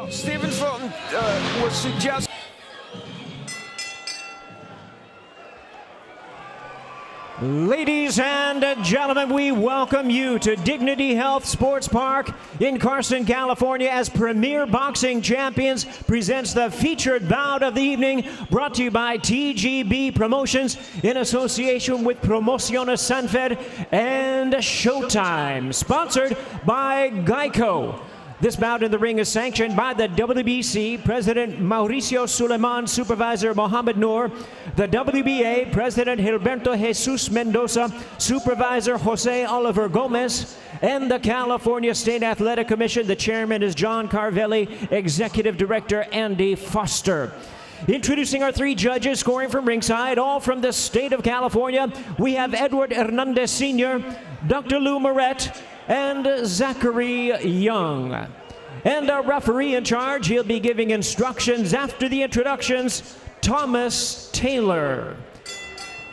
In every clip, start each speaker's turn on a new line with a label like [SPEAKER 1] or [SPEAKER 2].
[SPEAKER 1] Stephen Fulton was suggesting.
[SPEAKER 2] Ladies and gentlemen, we welcome you to Dignity Health Sports Park in Carson, California, as Premier Boxing Champions presents the featured bout of the evening, brought to you by TGB Promotions in association with Promociones Sanfer and Showtime, sponsored by Geico. This bout in the ring is sanctioned by the WBC President Mauricio Suleiman, Supervisor Mohamed Noor, the WBA President Gilberto Jesus Mendoza, Supervisor Jose Oliver Gomez, and the California State Athletic Commission. The chairman is John Carvelli, Executive Director Andy Foster. Introducing our three judges scoring from ringside, all from the state of California, we have Edward Hernandez Sr., Dr. Lou Moret, and Zachary Young. And our referee in charge, he'll be giving instructions after the introductions, Thomas Taylor.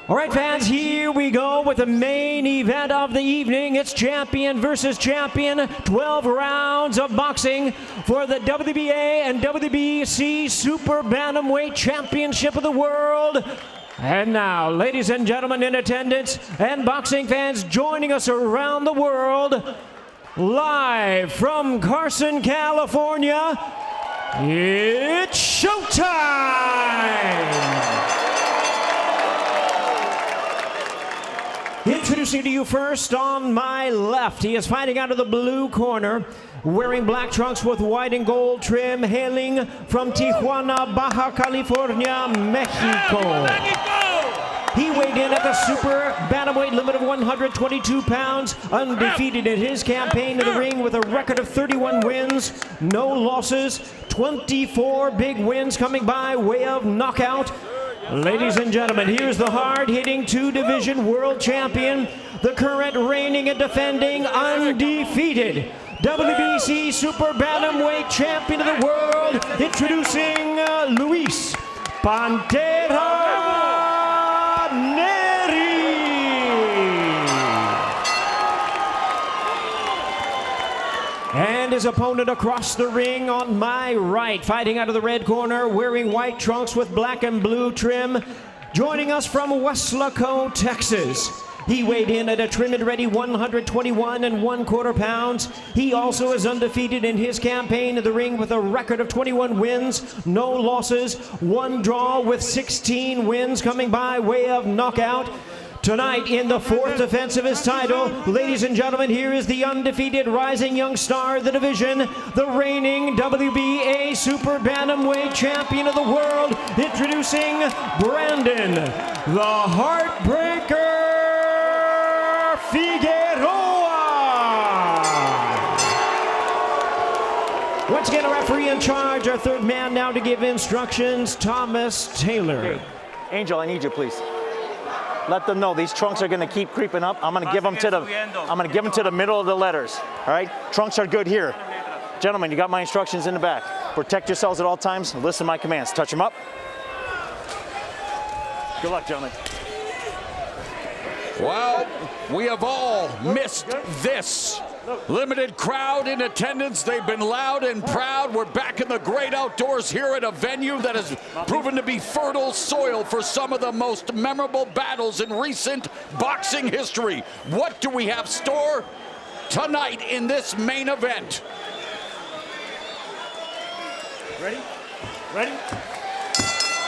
[SPEAKER 2] All right, fans, here we go with the main event of the evening. It's champion versus champion, 12 rounds of boxing for the WBA and WBC Super Bantamweight Championship of the World. And now, ladies and gentlemen in attendance and boxing fans joining us around the world, live from Carson, California, it's showtime! Introducing to you first on my left, he is fighting out of the blue corner, wearing black trunks with white and gold trim, hailing from Tijuana, Baja California, Mexico. He weighed in at the Super Bantamweight limit of 122 pounds, undefeated in his campaign in the ring with a record of 31 wins, no losses, 24 big wins coming by way of knockout. Ladies and gentlemen, here's the hard-hitting two-division world champion, the current reigning and defending undefeated WBC Super Bantamweight champion of the world, introducing Luis Nery. And his opponent across the ring on my right, fighting out of the red corner, wearing white trunks with black and blue trim, joining us from Weslaco, Texas. He weighed in at a trim and ready 121 1/4 pounds. He also is undefeated in his campaign in the ring with a record of 21 wins, no losses, one draw with 16 wins coming by way of knockout. Tonight, in the fourth defense of his title, ladies and gentlemen, here is the undefeated rising young star of the division, the reigning WBA Super Bantamweight champion of the world, introducing Brandon, the Heartbreaker Figueroa. Once again, a referee in charge, our third man now to give instructions, Thomas Taylor.
[SPEAKER 3] Okay. Angel, I need you, please. Let them know these trunks are going to keep creeping up. I'm going to give them to the middle of the letters. All right? Trunks are good here. Gentlemen, you got my instructions in the back. Protect yourselves at all times. Listen to my commands. Touch them up. Good luck, gentlemen.
[SPEAKER 4] Well, we have all missed this. Limited crowd in attendance. They've been loud and proud. We're back in the great outdoors here at a venue that has proven to be fertile soil for some of the most memorable battles in recent boxing history. What do we have store tonight in this main event?
[SPEAKER 3] Ready? Ready?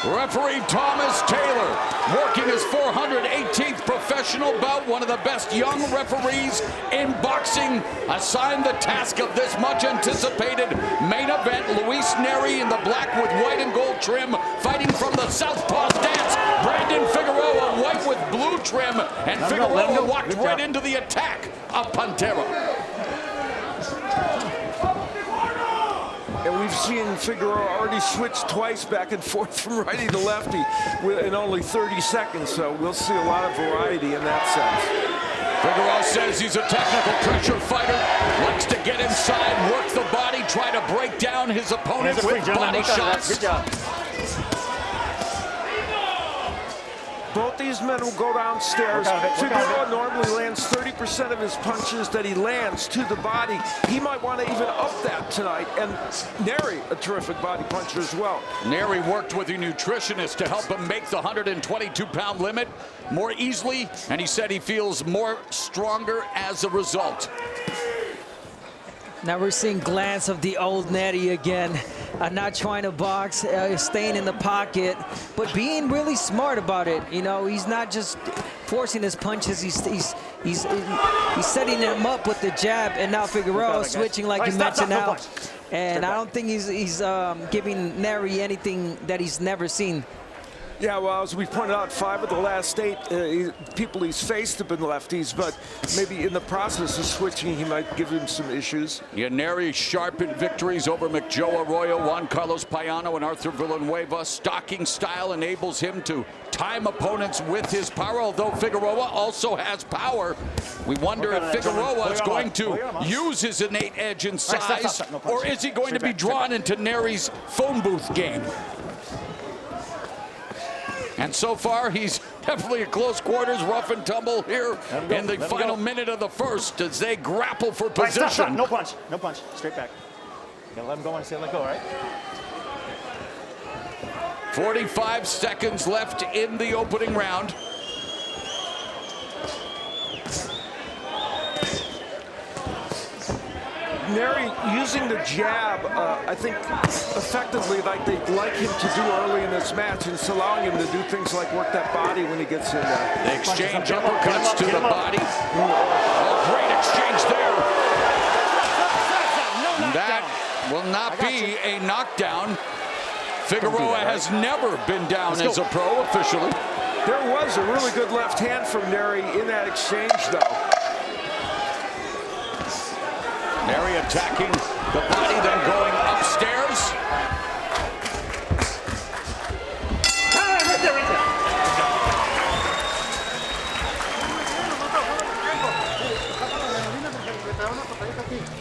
[SPEAKER 4] Referee Thomas Taylor, working his 418th professional bout, one of the best young referees in boxing, assigned the task of this much anticipated main event. Luis Nery in the black with white and gold trim, fighting from the southpaw stance. Brandon Figueroa, white with blue trim, and Figueroa walked right into the attack of Pantera.
[SPEAKER 1] And we've seen Figueroa already switch twice back and forth from righty to lefty in only 30 seconds, so we'll see a lot of variety in that sense.
[SPEAKER 4] Figueroa says he's a technical pressure fighter, likes to get inside, work the body, try to break down his opponent with body shots.
[SPEAKER 3] Good job.
[SPEAKER 1] Both these men will go downstairs. Figueroa normally lands 30% of his punches that he lands to the body. He might want to even up that tonight. And Nery, a terrific body puncher as well.
[SPEAKER 4] Nery worked with a nutritionist to help him make the 122-pound limit more easily, and he said he feels more stronger as a result.
[SPEAKER 5] Now we're seeing glance of the old Nery again. Not trying to box, staying in the pocket, but being really smart about it. You know, he's not just forcing his punches. He's setting him up with the jab, and now Figueroa switching like you mentioned now. And I don't think he's giving Nery anything that he's never seen.
[SPEAKER 1] Yeah, well, as we pointed out, 5 of the last 8 people he's faced have been lefties, but maybe in the process of switching, he might give him some issues.
[SPEAKER 4] Yeah, Nery sharpened victories over McJoe Arroyo, Juan Carlos Payano, and Arthur Villanueva. Stalking style enables him to time opponents with his power, although Figueroa also has power. We wonder if Figueroa is going to use his innate edge and size, or is he going to be drawn into Nery's phone booth game? And so far, he's definitely at close quarters, rough and tumble here in the final minute of the first as they grapple for position.
[SPEAKER 3] Stop. No punch, straight back. You gotta let him go and say let go, right?
[SPEAKER 4] 45 seconds left in the opening round.
[SPEAKER 1] Nery using the jab, I think, effectively like they'd like him to do early in this match, and it's allowing him to do things like work that body when he gets in there.
[SPEAKER 4] They exchange uppercuts to the body. Oh, great exchange there. That will not be a knockdown. Figueroa has never been down as a pro officially.
[SPEAKER 1] There was a really good left hand from Nery in that exchange, though.
[SPEAKER 4] Nery attacking the body, then going upstairs.
[SPEAKER 3] Right there.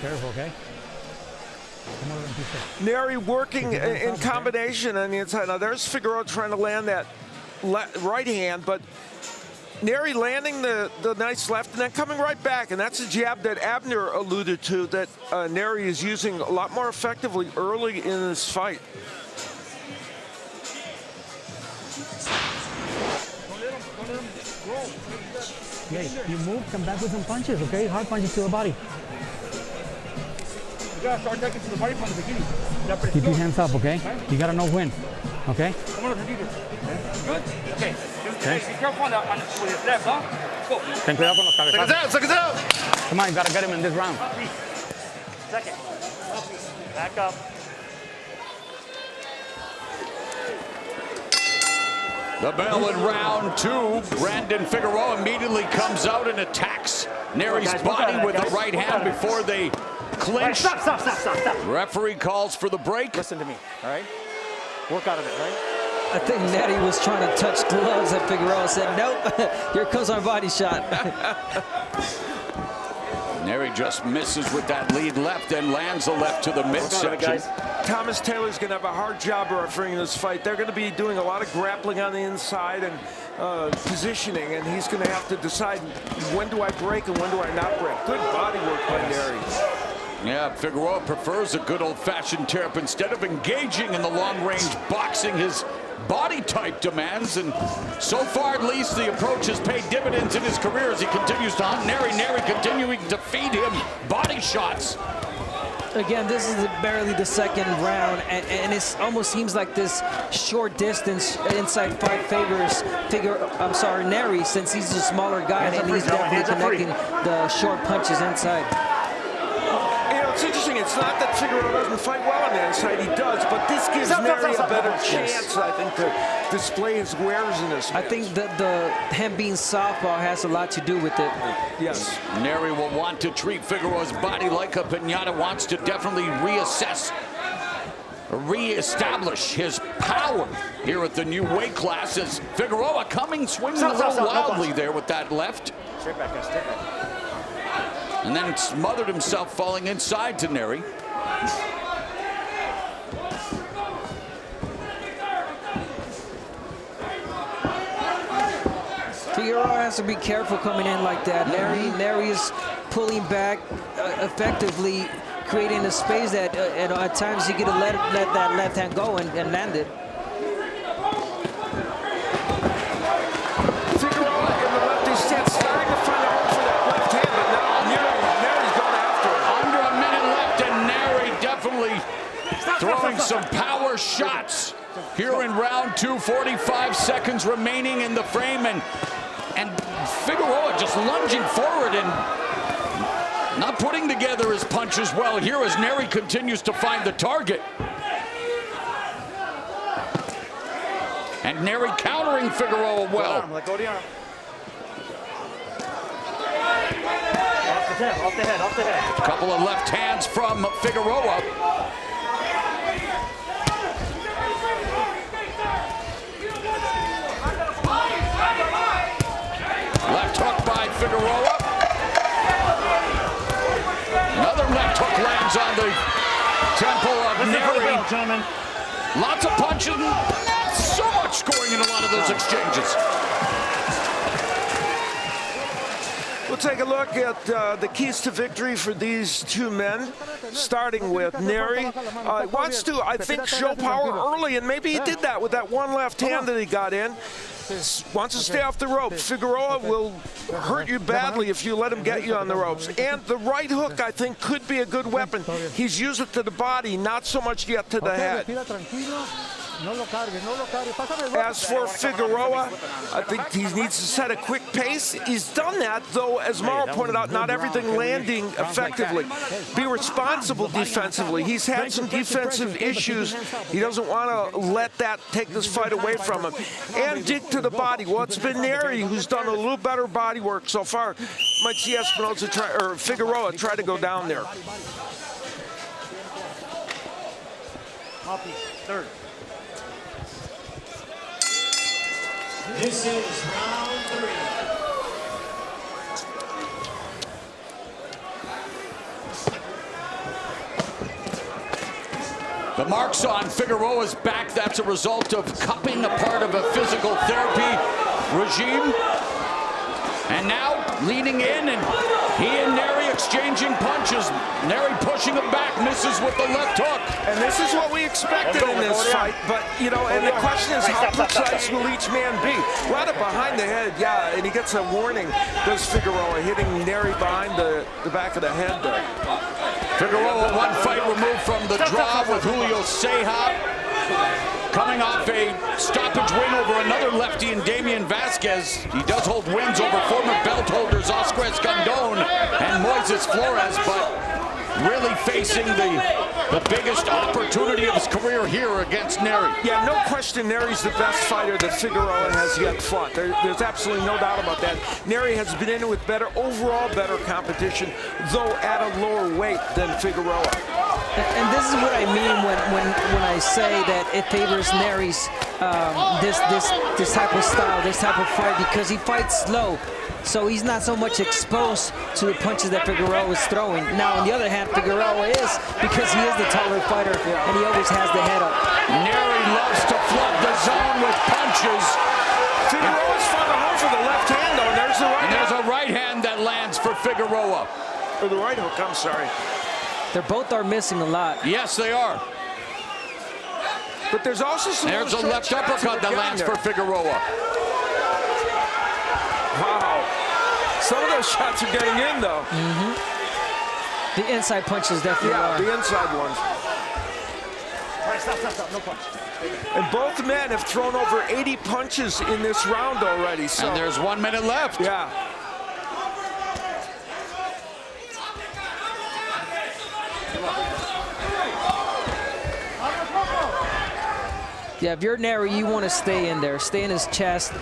[SPEAKER 6] Careful, okay?
[SPEAKER 1] Nery working in combination on the inside. Now there's Figueroa trying to land that right hand, but Nery landing the nice left and then coming right back, and that's a jab that Abner alluded to that Nery is using a lot more effectively early in this fight.
[SPEAKER 6] Okay, you move, come back with some punches, okay? Hard punches to the body.
[SPEAKER 7] You gotta start taking to the body from the beginning.
[SPEAKER 6] Keep your hands up, okay? You gotta know when, okay?
[SPEAKER 7] Good? Okay. Be careful on with his left, huh? Go.
[SPEAKER 6] Ten cuidado con los cabezazos.
[SPEAKER 3] Second out.
[SPEAKER 6] Come on, you gotta get him in this round.
[SPEAKER 7] Second. Back up.
[SPEAKER 4] The bell in round 2. Brandon Figueroa immediately comes out and attacks Nery's body with the right hand before they clinch.
[SPEAKER 3] Stop.
[SPEAKER 4] Referee calls for the break.
[SPEAKER 3] Listen to me, all right? Work out of it, right?
[SPEAKER 5] I think Nery was trying to touch gloves, and Figueroa said, nope, here comes our body shot.
[SPEAKER 4] Nery just misses with that lead left and lands a left to the midsection.
[SPEAKER 1] Thomas Taylor's going to have a hard job refereeing this fight. They're going to be doing a lot of grappling on the inside and positioning, and he's going to have to decide when do I break and when do I not break. Good body work by Nery.
[SPEAKER 4] Yeah, Figueroa prefers a good old-fashioned tear-up instead of engaging in the long-range boxing his body type demands, and so far at least the approach has paid dividends in his career as he continues to hunt Nery. Nery continuing to feed him body shots.
[SPEAKER 5] Again, this is barely the second round, and it almost seems like this short distance inside fight favors Nery, since he's a smaller guy and he's definitely connecting the short punches inside.
[SPEAKER 1] It's interesting. It's not that Figueroa doesn't fight well on the inside. He does, but this gives Nery a better chance, I think, to display his wares in this match.
[SPEAKER 5] I think that him being southpaw has a lot to do with it.
[SPEAKER 1] Yes.
[SPEAKER 4] Nery will want to treat Figueroa's body like a piñata, wants to definitely reestablish his power here at the new weight class as Figueroa swinging a little wildly there with that left.
[SPEAKER 3] Straight back, guys, straight back.
[SPEAKER 4] And then smothered himself, falling inside to Nery.
[SPEAKER 5] has to be careful coming in like that. Nery is pulling back effectively, creating a space that at times you get to let that left hand go and land it.
[SPEAKER 1] Figueroa in the lefty stance, starting to find a home for that left hand, but now Nery's going after him.
[SPEAKER 4] Under a minute left, and Nery definitely throwing some power shots here in round 2. 45 seconds remaining in the frame, and Figueroa just lunging forward and not putting together his punches well here as Nery continues to find the target. And Nery countering Figueroa well.
[SPEAKER 3] Let go the arm. Off the head.
[SPEAKER 4] A couple of left hands from Figueroa. Left hook by Figueroa. Another left hook lands on the temple of Nery.
[SPEAKER 3] Gentlemen.
[SPEAKER 4] Lots of punches, not so much scoring in a lot of those exchanges.
[SPEAKER 1] We'll take a look at the keys to victory for these two men, starting with Nery. Wants to, I think, show power early, and maybe he did that with that one left hand that he got in. Wants to stay off the ropes. Figueroa will hurt you badly if you let him get you on the ropes. And the right hook, I think, could be a good weapon. He's used it to the body, not so much yet to the head. As for Figueroa, I think he needs to set a quick pace. He's done that, though, as Mauro pointed out, not everything landing effectively. Be responsible defensively. He's had some defensive issues. He doesn't want to let that take this fight away from him. And dig to the body. Well, it's been Nery who's done a little better body work so far. Might see Figueroa try to go down there.
[SPEAKER 3] Third.
[SPEAKER 2] This is round 3.
[SPEAKER 4] The marks on Figueroa's back, that's a result of cupping, a part of a physical therapy regime. And now leaning in, and he and Nery exchanging punches. Nery pushing him back, misses with the left hook.
[SPEAKER 1] And this is what we expected in this fight, but, you know, and the question is how precise will each man be? A lot of behind the head, yeah, and he gets a warning, does Figueroa, hitting Nery behind the back of the head there.
[SPEAKER 4] Figueroa, one fight removed from the draw with Julio Ceja. Coming off a stoppage win over another lefty in Damian Vasquez. He does hold wins over former belt holders Oscar Escandon and Moises Flores, but really facing the biggest opportunity of his career here against Nery.
[SPEAKER 1] Yeah, no question Nery's the best fighter that Figueroa has yet fought. There's absolutely no doubt about that. Nery has been in with overall better competition, though at a lower weight than Figueroa.
[SPEAKER 5] And this is what I mean when I say that it favors Nery's this type of style, this type of fight, because he fights slow. So he's not so much exposed to the punches that Figueroa is throwing. Now, on the other hand, Figueroa is, because he is the taller fighter, and he always has the head up.
[SPEAKER 4] Nery loves to flood the zone with punches.
[SPEAKER 1] Figueroa's found a home for the left hand, though, and there's the right hand.
[SPEAKER 4] And there's a right hand that lands for Figueroa.
[SPEAKER 1] Or the right hook, I'm sorry.
[SPEAKER 5] They both are missing a lot.
[SPEAKER 4] Yes, they are.
[SPEAKER 1] But there's also some...
[SPEAKER 4] There's a left uppercut that lands for Figueroa.
[SPEAKER 1] Wow. Some of those shots are getting in, though.
[SPEAKER 5] Mm-hmm. The inside punches definitely are.
[SPEAKER 1] Yeah, the inside ones.
[SPEAKER 3] All right, stop, no punch.
[SPEAKER 1] And both men have thrown over 80 punches in this round already. So.
[SPEAKER 4] And there's 1 minute left.
[SPEAKER 1] Yeah.
[SPEAKER 5] Yeah, if you're Nery, you want to stay in there. Stay in his chest,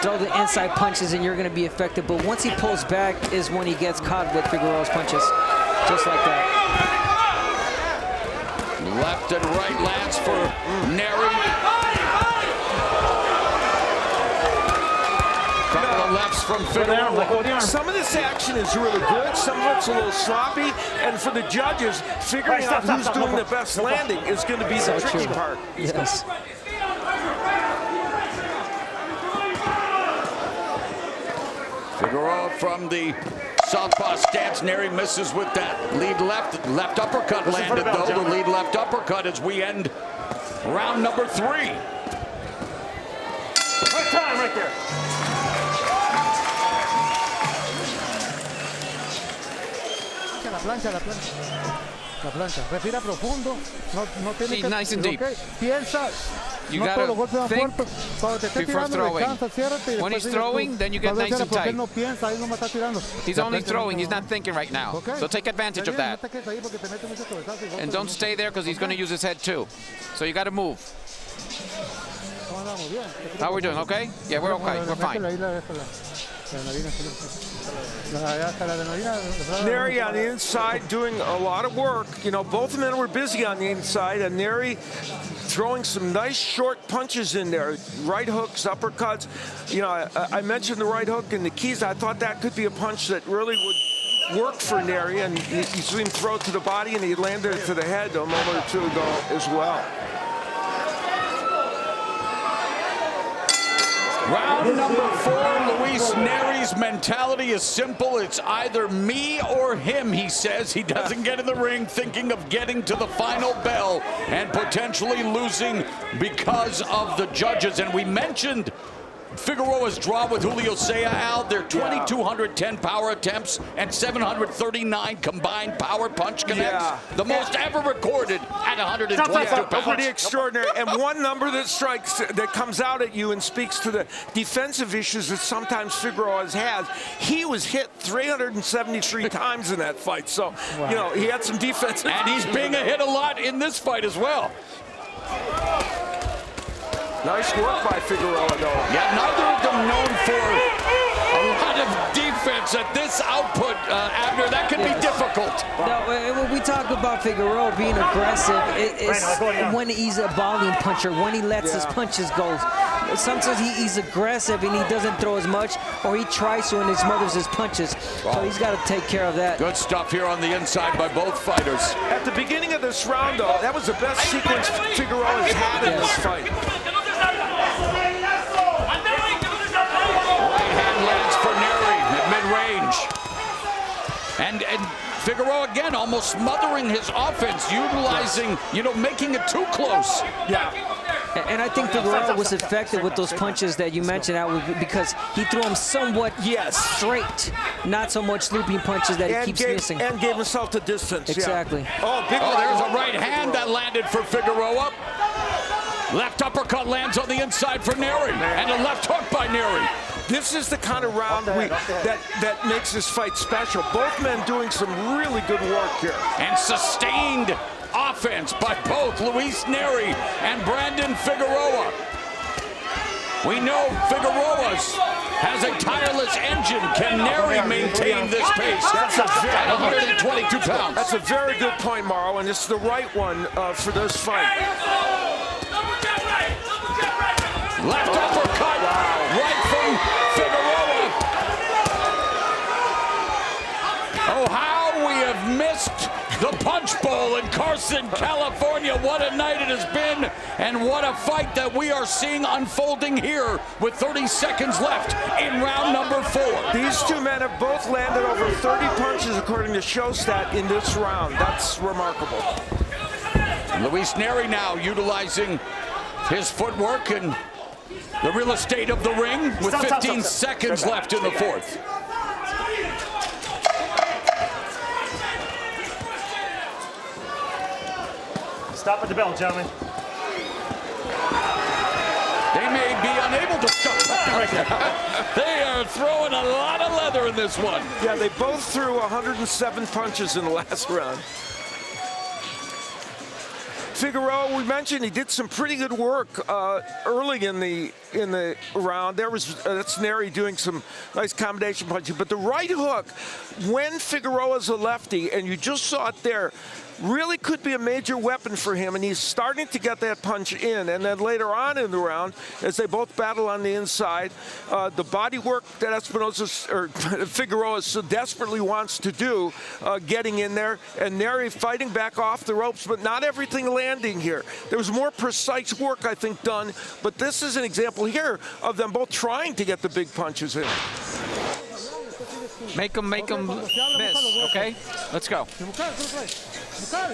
[SPEAKER 5] throw the inside punches, and you're going to be effective. But once he pulls back is when he gets caught with Figueroa's punches. Just like that.
[SPEAKER 4] Left and right lands for Nery. Couple of lefts from Figueroa.
[SPEAKER 1] Some of this action is really good. Some of it's a little sloppy. And for the judges, figuring out who's doing the best landing is going to be the tricky part.
[SPEAKER 5] Yes.
[SPEAKER 4] Figueroa from the southpaw stance. Nery misses with that lead left. Left uppercut landed, though. The lead left uppercut as we end round number 3.
[SPEAKER 3] Right time, right there.
[SPEAKER 6] La plancha, la plancha. La plancha. Respira profundo. No tiene
[SPEAKER 8] Be
[SPEAKER 6] que...
[SPEAKER 8] nice and deep.
[SPEAKER 6] Okay. Piensa.
[SPEAKER 8] You
[SPEAKER 6] No todos los golpes
[SPEAKER 8] gotta
[SPEAKER 6] van
[SPEAKER 8] think
[SPEAKER 6] fuertes. Cuando te esté
[SPEAKER 8] before
[SPEAKER 6] tirando,
[SPEAKER 8] throwing.
[SPEAKER 6] descansa, ciérrate y
[SPEAKER 8] When
[SPEAKER 6] después
[SPEAKER 8] he's
[SPEAKER 6] sigues
[SPEAKER 8] throwing,
[SPEAKER 6] tú.
[SPEAKER 8] then you get
[SPEAKER 6] Tal vez
[SPEAKER 8] nice
[SPEAKER 6] era
[SPEAKER 8] and
[SPEAKER 6] porque
[SPEAKER 8] tight.
[SPEAKER 6] él no piensa, él no me está tirando.
[SPEAKER 8] He's
[SPEAKER 6] La
[SPEAKER 8] only
[SPEAKER 6] plancha
[SPEAKER 8] throwing. He's
[SPEAKER 6] no-
[SPEAKER 8] not thinking right now.
[SPEAKER 6] Okay.
[SPEAKER 8] So take advantage of
[SPEAKER 6] Está bien,
[SPEAKER 8] that.
[SPEAKER 6] no te quedes ahí porque te mete muchos cabezazos y golpes
[SPEAKER 8] And don't
[SPEAKER 6] de
[SPEAKER 8] stay there because he's going to use his head too. So you got to move.
[SPEAKER 6] ¿Cómo andamos? Bien.
[SPEAKER 8] How we doing? Okay? Yeah, we're okay. We're fine.
[SPEAKER 1] Nery on the inside doing a lot of work. You know, both men were busy on the inside, and Nery throwing some nice short punches in there. Right hooks, uppercuts. You know, I mentioned the right hook and the keys. I thought that could be a punch that really would work for Nery, and you see him throw it to the body, and he landed it to the head a moment or two ago as well.
[SPEAKER 4] Round number 4, Luis Nery's mentality is simple. It's either me or him, he says. He doesn't get in the ring thinking of getting to the final bell and potentially losing because of the judges. And we mentioned Figueroa's draw with Julio Cea, Al. They're 2,210 power attempts and 739 combined power punch connects.
[SPEAKER 1] Yeah.
[SPEAKER 4] The most ever recorded at 122 pounds.
[SPEAKER 1] Pretty extraordinary. And one number that strikes, that comes out at you and speaks to the defensive issues that sometimes Figueroa has. He was hit 373 times in that fight. So, you know, he had some defensive.
[SPEAKER 4] And he's being hit a lot in this fight as well.
[SPEAKER 1] Nice work by Figueroa, though.
[SPEAKER 4] Yeah, neither of them known for a lot of defense at this output, Abner. That can be difficult.
[SPEAKER 5] No, when we talk about Figueroa being aggressive, it's when he's a volume puncher, when he lets his punches go. Sometimes he's aggressive and he doesn't throw as much, or he tries to and he smothers his punches. So he's got to take care of that.
[SPEAKER 4] Good stuff here on the inside by both fighters.
[SPEAKER 1] At the beginning of this round, though, that was the best sequence Figueroa has had in this fight.
[SPEAKER 4] Right hand lands for Nery at mid-range. And Figueroa, again, almost smothering his offense, utilizing, you know, making it too close.
[SPEAKER 1] Yeah.
[SPEAKER 5] And I think Figueroa was effective with those punches that you mentioned out because he threw them somewhat straight, not so much looping punches that he keeps missing.
[SPEAKER 1] And gave himself the distance.
[SPEAKER 5] Exactly.
[SPEAKER 1] Yeah. Oh, big
[SPEAKER 4] there's a right hand that landed for Figueroa. Left uppercut lands on the inside for Nery, and a left hook by Nery.
[SPEAKER 1] This is the kind of round that makes this fight special. Both men doing some really good work here.
[SPEAKER 4] And sustained offense by both Luis Nery and Brandon Figueroa. We know Figueroa has a tireless engine. Can Nery maintain this pace at 122 pounds?
[SPEAKER 1] That's a very good point, Mauro, and it's the right one for this fight.
[SPEAKER 4] Left uppercut right from Figueroa. Oh, how we have missed the Punch Bowl in Carson, California. What a night it has been, and what a fight that we are seeing unfolding here with 30 seconds left in round number 4.
[SPEAKER 1] These two men have both landed over 30 punches according to Showstat in this round. That's remarkable.
[SPEAKER 4] Luis Nery now utilizing his footwork and the real estate of the ring with 15 seconds left in the 4th.
[SPEAKER 3] Stop at the bell, gentlemen.
[SPEAKER 4] They may be unable to stop. They are throwing a lot of leather in this one.
[SPEAKER 1] Yeah, they both threw 107 punches in the last round. Figueroa, we mentioned he did some pretty good work early in the round. That's Nery doing some nice combination punching, but the right hook, when Figueroa's a lefty, and you just saw it there, really could be a major weapon for him, and he's starting to get that punch in. And then later on in the round, as they both battle on the inside, the body work that Figueroa so desperately wants to do, getting in there, and Nery fighting back off the ropes, but not everything landing here. There was more precise work, I think, done, but this is an example here of them both trying to get the big punches in.
[SPEAKER 8] Make him miss, okay? Let's go.
[SPEAKER 6] Buscar, tú lo traes. Buscar.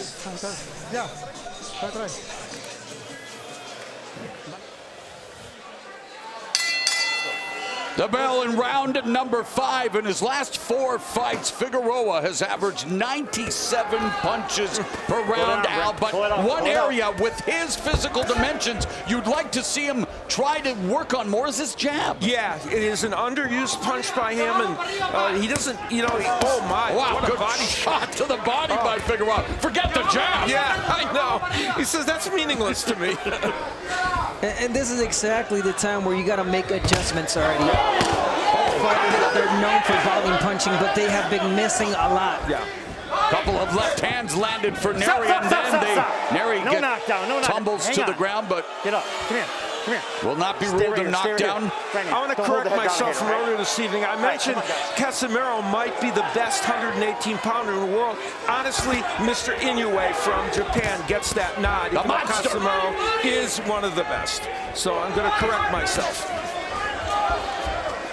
[SPEAKER 6] Ya. Trae.
[SPEAKER 4] The bell in round number 5. In his last 4 fights, Figueroa has averaged 97 punches per round, Al. But one area with his physical dimensions you'd like to see him try to work on more is his jab.
[SPEAKER 1] Yeah, it is an underused punch by him, and he doesn't, oh my.
[SPEAKER 4] Wow,
[SPEAKER 1] what a
[SPEAKER 4] good
[SPEAKER 1] body
[SPEAKER 4] shot to the body by Figueroa. Forget the jab.
[SPEAKER 1] Yeah, I know. He says that's meaningless to me.
[SPEAKER 5] And this is exactly the time where you got to make adjustments already. They're known for volume punching, but they have been missing a lot.
[SPEAKER 1] Yeah.
[SPEAKER 4] Couple of left hands landed for Nery, and then Nery tumbles to the ground, but
[SPEAKER 3] Get up. Come here.
[SPEAKER 4] will not be ruled a knockdown.
[SPEAKER 1] I want to correct myself from earlier this evening. I mentioned Casimiro might be the best 118-pounder in the world. Honestly, Mr. Inoue from Japan gets that nod. Even though Casimiro is one of the best. So I'm going to correct myself.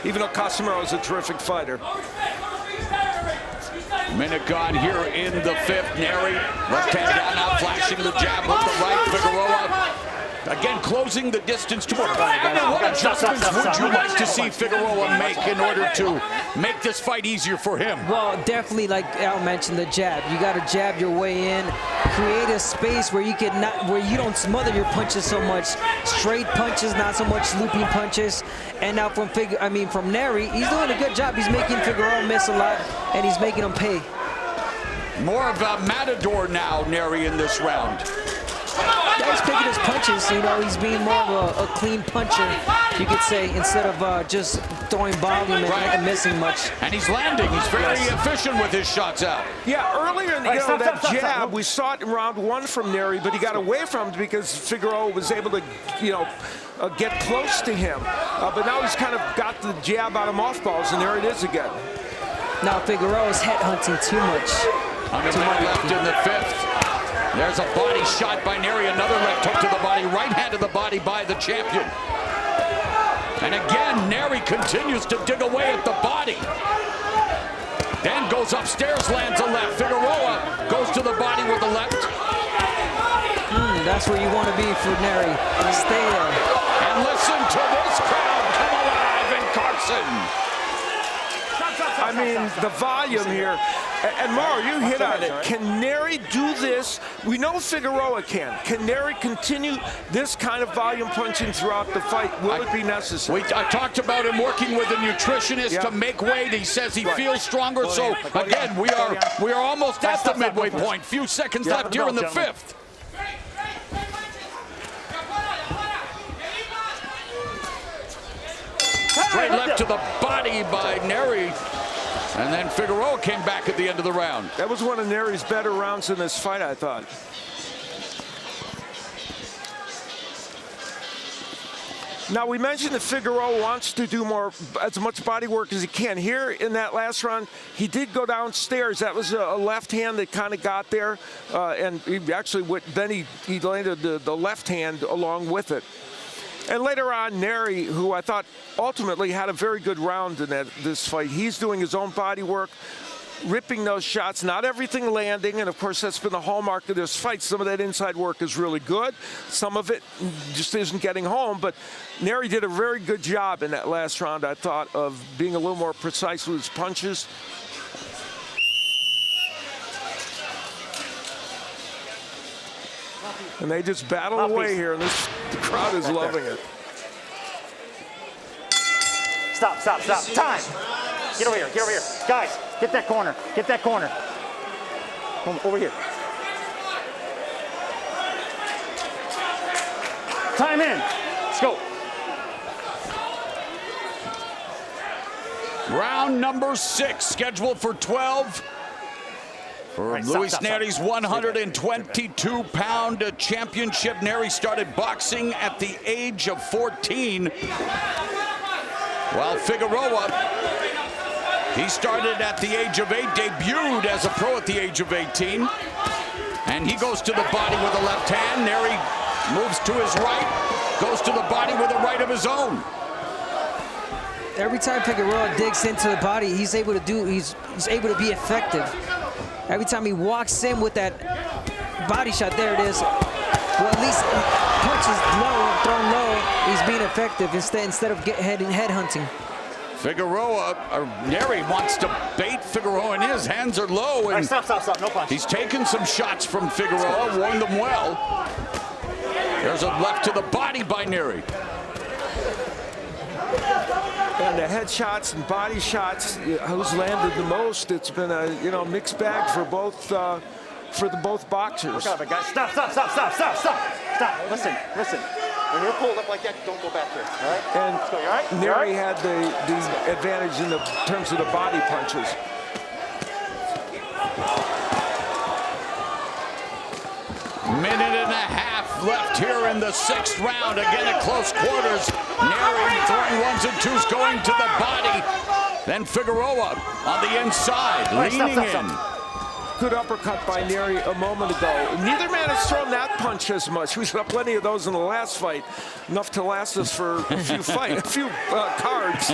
[SPEAKER 1] Even though Casimiro is a terrific fighter.
[SPEAKER 4] Minute gone here in the 5th. Nery, left hand down, now flashing the jab with the right. Figueroa again closing the distance toward. What adjustments would you like to see Figueroa make in order to make this fight easier for him?
[SPEAKER 5] Well, definitely, like Al mentioned, the jab. You got to jab your way in, create a space where you you don't smother your punches so much. Straight punches, not so much looping punches. And now from Nery, he's doing a good job. He's making Figueroa miss a lot, and he's making him pay.
[SPEAKER 4] More of a matador now, Nery, in this round.
[SPEAKER 5] Yeah, he's picking his punches. He's being more of a clean puncher, you could say, instead of just throwing volume and missing much.
[SPEAKER 4] And he's landing. He's very efficient with his shots out.
[SPEAKER 1] Yeah, earlier in that jab, we saw it in round 1 from Nery, but he got away from it because Figueroa was able to, get close to him. But now he's kind of got the jab out of mothballs, and there it is again.
[SPEAKER 5] Now Figueroa's headhunting too much.
[SPEAKER 4] On the left in the 5th. There's a body shot by Nery, another left hook to the body, right hand to the body by the champion. And again, Nery continues to dig away at the body. Then goes upstairs, lands a left. Figueroa goes to the body with the left.
[SPEAKER 5] That's where you want to be for Nery. Stay there.
[SPEAKER 4] And listen to this crowd come alive in Carson.
[SPEAKER 1] I mean, the volume here. And Mauro, you hit on it. Can Nery do this? We know Figueroa can. Can Nery continue this kind of volume punching throughout the fight? Will it be necessary?
[SPEAKER 4] I talked about him working with a nutritionist to make weight. He says he feels stronger. So again, we are almost at the midway point. Few seconds left here in the 5th. Straight left to the body by Nery. And then Figueroa came back at the end of the round.
[SPEAKER 1] That was one of Nery's better rounds in this fight, I thought. Now, we mentioned that Figueroa wants to do as much body work as he can. Here in that last round, he did go downstairs. That was a left hand that kind of got there. And he actually he landed the left hand along with it. And later on, Nery, who I thought ultimately had a very good round in this fight, he's doing his own body work, ripping those shots, not everything landing, and of course that's been the hallmark of this fight. Some of that inside work is really good. Some of it just isn't getting home, but Nery did a very good job in that last round, I thought, of being a little more precise with his punches. And they just battle away here, and the crowd is loving it.
[SPEAKER 3] Stop. Time. Get over here. Guys, get that corner. Come over here. Time in. Let's go.
[SPEAKER 4] Round number 6, scheduled for 12. For Luis Nery's 122-pound championship. Nery started boxing at the age of 14. While Figueroa, he started at the age of 8, debuted as a pro at the age of 18. And he goes to the body with a left hand. Nery moves to his right, goes to the body with a right of his own.
[SPEAKER 5] every time Figueroa digs into the body, he's able to be effective. Every time he walks in with that body shot, there it is. Well, at least punches low, thrown low, he's being effective instead of head hunting.
[SPEAKER 4] Figueroa, or Nery wants to bait Figueroa, and his hands are low. And
[SPEAKER 3] stop, no punch.
[SPEAKER 4] He's taken some shots from Figueroa, warned them well. There's a left to the body by Nery.
[SPEAKER 1] And the headshots and body shots, who's landed the most? It's been a mixed bag for both both boxers.
[SPEAKER 3] Stop. Listen. When you're pulled up like that, don't go back there. All right.
[SPEAKER 1] And
[SPEAKER 3] let's go. You all right?
[SPEAKER 1] Nery had the advantage in terms of the body punches.
[SPEAKER 4] Minute and a half left here in the 6th round. Again at close quarters. Nery throwing 1s and 2s, going to the body. Then Figueroa on the inside, leaning in.
[SPEAKER 1] Good uppercut by Nery a moment ago. Neither man has thrown that punch as much. We saw plenty of those in the last fight, enough to last us for a few cards.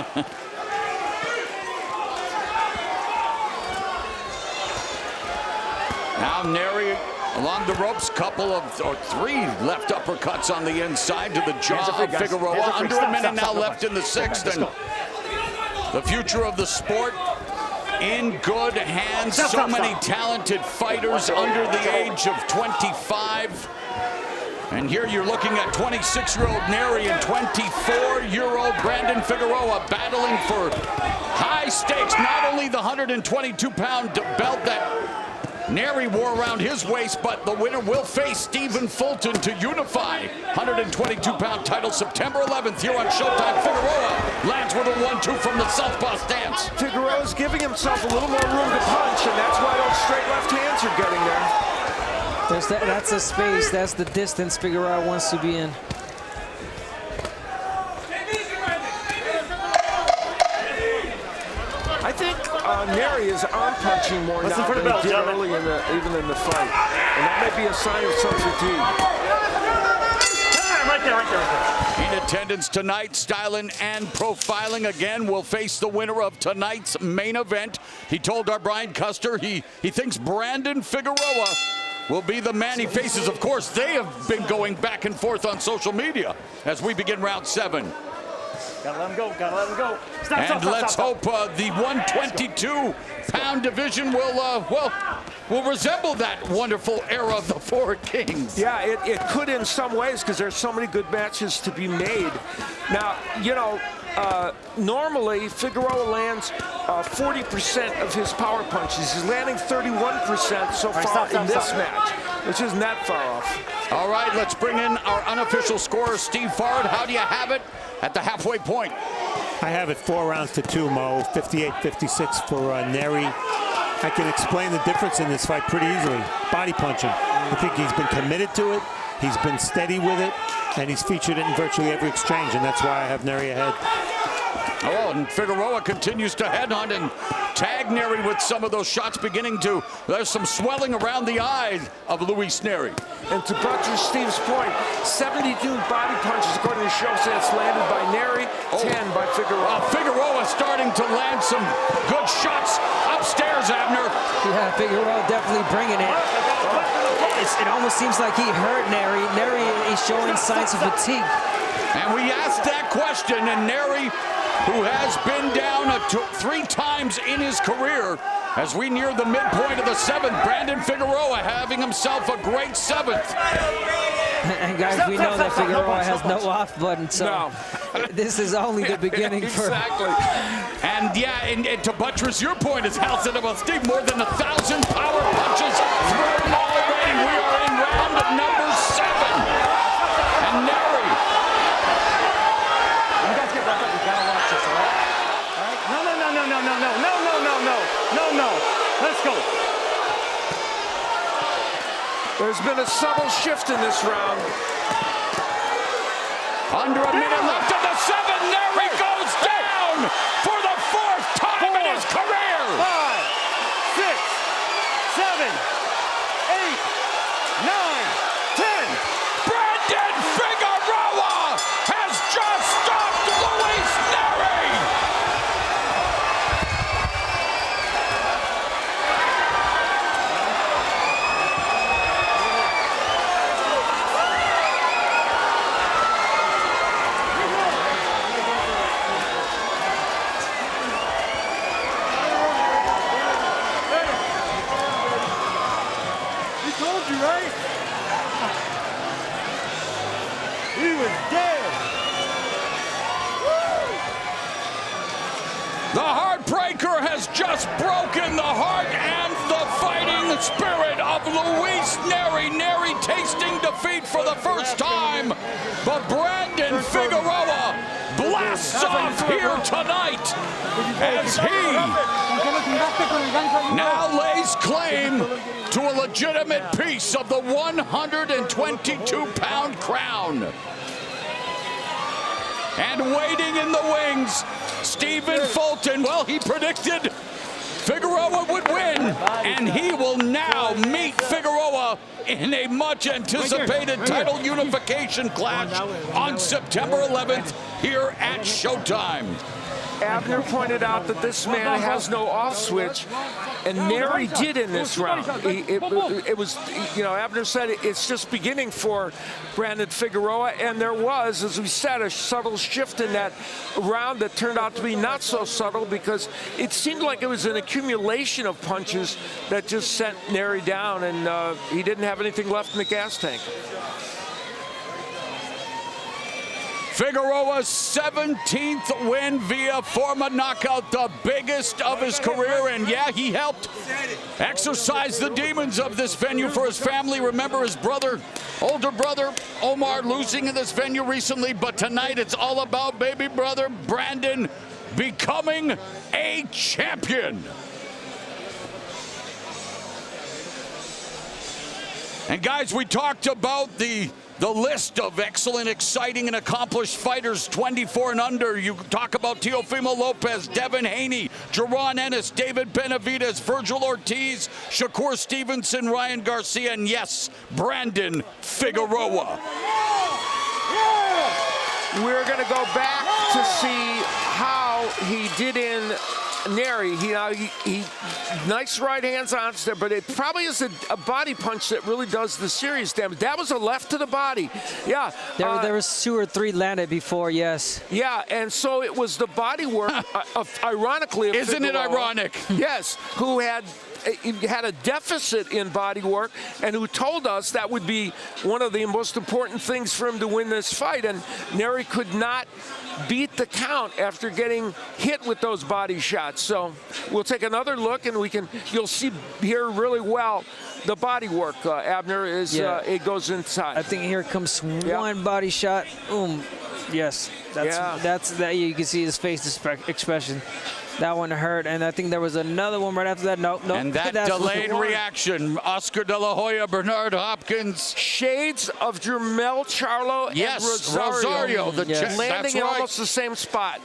[SPEAKER 4] Now Nery along the ropes, three left uppercuts on the inside to the jaw of Figueroa. Under a minute now left in the 6th, and the future of the sport in good hands. So many talented fighters under the age of 25. And here you're looking at 26-year-old Nery and 24-year-old Brandon Figueroa battling for high stakes. Not only the 122-pound belt that Nery wore around his waist, but the winner will face Stephen Fulton to unify 122-pound title September 11th here on Showtime. Figueroa lands with a 1-2 from the southpaw stance.
[SPEAKER 1] Figueroa's giving himself a little more room to punch, and that's why those straight left hands are getting there.
[SPEAKER 5] That's a space, that's the distance Figueroa wants to be in.
[SPEAKER 1] I think Nery is on punching more now than he did early even in the fight. And that may be a sign of some fatigue.
[SPEAKER 3] Right there.
[SPEAKER 4] In attendance tonight, styling and profiling again will face the winner of tonight's main event. He told our Brian Custer he thinks Brandon Figueroa will be the man he faces. Of course, they have been going back and forth on social media as we begin round 7.
[SPEAKER 3] Gotta let him go.
[SPEAKER 4] And let's hope the 122-pound division will resemble that wonderful era of the Four Kings.
[SPEAKER 1] Yeah, it could in some ways because there's so many good matches to be made. Now, normally Figueroa lands 40% of his power punches. He's landing 31% so far in this match, which isn't that far off.
[SPEAKER 4] All right, let's bring in our unofficial scorer, Steve Fard. How do you have it at the halfway point?
[SPEAKER 9] I have it 4 rounds to 2, Mo. 58-56 for Nery. I can explain the difference in this fight pretty easily. Body punching. I think he's been committed to it. He's been steady with it, and he's featured it in virtually every exchange, and that's why I have Nery ahead.
[SPEAKER 4] Oh, and Figueroa continues to headhunt and tag Nery with some of those shots there's some swelling around the eyes of Luis Nery.
[SPEAKER 1] And to buttress Steve's point, 72 body punches according to Showtime landed by Nery, 10 by Figueroa.
[SPEAKER 4] Figueroa starting to land some good shots upstairs, Abner.
[SPEAKER 5] Yeah, Figueroa definitely bringing it. It almost seems like he hurt Nery. Nery is showing signs of fatigue.
[SPEAKER 4] And we asked that question, and Nery, who has been down 3 times in his career, as we near the midpoint of the 7th, Brandon Figueroa having himself a great 7th.
[SPEAKER 5] And guys, we know that Figueroa has no off button, so this is only the beginning for...
[SPEAKER 4] Exactly. And yeah, and to buttress your point, as Hal said about Steve, more than 1,000 power punches thrown already. We are in round number 7. And Nery.
[SPEAKER 3] You guys get back up. You gotta watch this, all right? All right? No. Let's go.
[SPEAKER 1] There's been a subtle shift in this round.
[SPEAKER 4] Under a minute left in the 7. Nery goes down for the 4th time in his career.
[SPEAKER 3] 5, 6, 7, 8, 9, 10.
[SPEAKER 4] Brandon Figueroa has just stopped Luis Nery.
[SPEAKER 6] He was dead.
[SPEAKER 4] The Heartbreaker has just broken the heart and the fighting spirit of Luis Nery. Nery tasting defeat for the first time, but Brandon Figueroa blasts off here tonight as he now lays claim to a legitimate piece of the 122-pound crown. And waiting in the wings, Stephen Fulton. Well, he predicted Figueroa would win, and he will now meet Figueroa in a much anticipated title unification clash on September 11th here at Showtime.
[SPEAKER 1] Abner pointed out that this man has no off switch, and Nery did in this round. It was, you know, Abner said it's just beginning for Brandon Figueroa, and there was, as we said, a subtle shift in that round that turned out to be not so subtle because it seemed like it was an accumulation of punches that just sent Nery down, and he didn't have anything left in the gas tank.
[SPEAKER 4] Figueroa's 17th win via forma knockout, the biggest of his career. And yeah, he helped exorcise the demons of this venue for his family. Remember his brother, older brother, Omar, losing in this venue recently. But tonight it's all about baby brother Brandon becoming a champion. And guys, we talked about the list of excellent, exciting, and accomplished fighters, 24 and under. You talk about Teofimo Lopez, Devin Haney, Jerron Ennis, David Benavidez, Virgil Ortiz, Shakur Stevenson, Ryan Garcia, and yes, Brandon Figueroa.
[SPEAKER 1] We're going to go back to see how he did in Nery. He nice right hands on there, but it probably is a body punch that really does the serious damage. That was a left to the body. Yeah.
[SPEAKER 5] There was 2 or 3 landed before, yes.
[SPEAKER 1] Yeah, and so it was the body work, ironically.
[SPEAKER 4] Isn't it ironic?
[SPEAKER 1] Yes, who had a deficit in body work and who told us that would be one of the most important things for him to win this fight. And Nery could not beat the count after getting hit with those body shots. So we'll take another look, and you'll see here really well the body work. Abner is it goes inside.
[SPEAKER 5] I think here comes one body shot. Yes, that's that. You can see his face expression. That one hurt, and I think there was another one right after that. Nope.
[SPEAKER 4] And that delayed reaction, Oscar De La Hoya, Bernard Hopkins.
[SPEAKER 1] Shades of Jermell Charlo and Rosario. Landing in almost the same spot.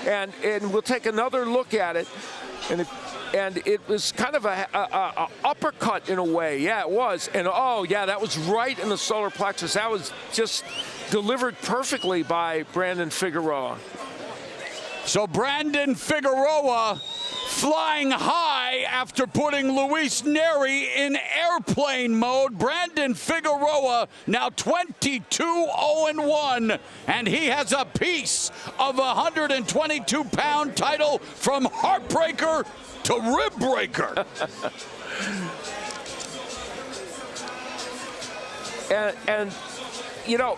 [SPEAKER 1] And we'll take another look at it. And it was kind of a uppercut in a way. Yeah, it was. And oh, yeah, that was right in the solar plexus. That was just delivered perfectly by Brandon Figueroa.
[SPEAKER 4] So Brandon Figueroa flying high after putting Luis Nery in airplane mode. Brandon Figueroa now 22-0-1, and he has a piece of a 122-pound title from Heartbreaker to Rib Breaker.
[SPEAKER 1] and you know,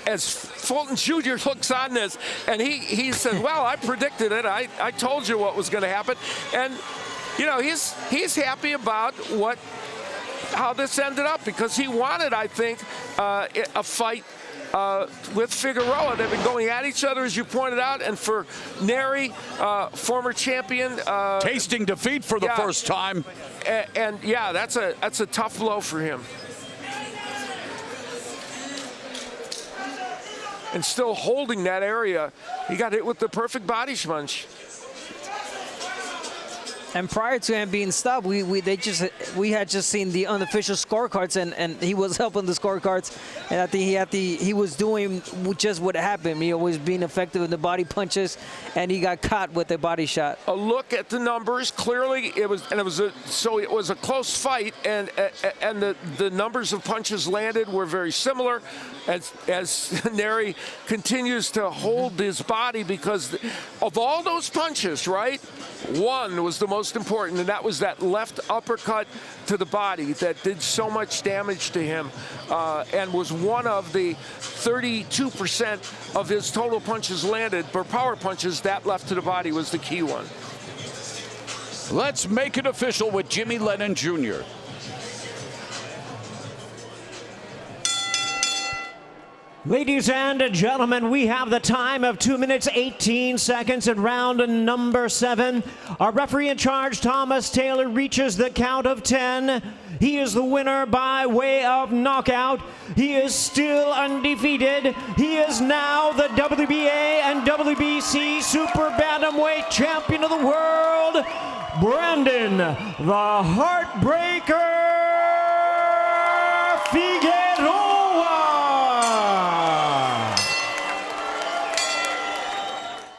[SPEAKER 1] as Fulton Jr. looks on this, and he said, well, I predicted it. I told you what was going to happen. And, you know, he's happy about how this ended up because he wanted, I think, a fight with Figueroa. They've been going at each other, as you pointed out, and for Nery, former champion.
[SPEAKER 4] Tasting defeat for the first time.
[SPEAKER 1] And yeah, that's a tough blow for him. And still holding that area. He got hit with the perfect body punch.
[SPEAKER 5] And prior to him being stopped, we had just seen the unofficial scorecards, and he was helping the scorecards, and I think he was doing just what happened. He was being effective in the body punches, and he got caught with a body shot.
[SPEAKER 1] A look at the numbers. Clearly, it was a close fight, and the numbers of punches landed were very similar. As Nery continues to hold his body because of all those punches, right? One was the most most important, and that was that left uppercut to the body that did so much damage to him and was one of the 32% of his total punches landed, for power punches. That left to the body was the key one.
[SPEAKER 4] Let's make it official with Jimmy Lennon Jr.
[SPEAKER 2] Ladies and gentlemen, we have the time of 2 minutes 18 seconds in round number 7. Our referee in charge, Thomas Taylor, reaches the count of 10. He is the winner by way of knockout. He is still undefeated. He is now the WBA and WBC Super Bantamweight Champion of the World, Brandon the Heartbreaker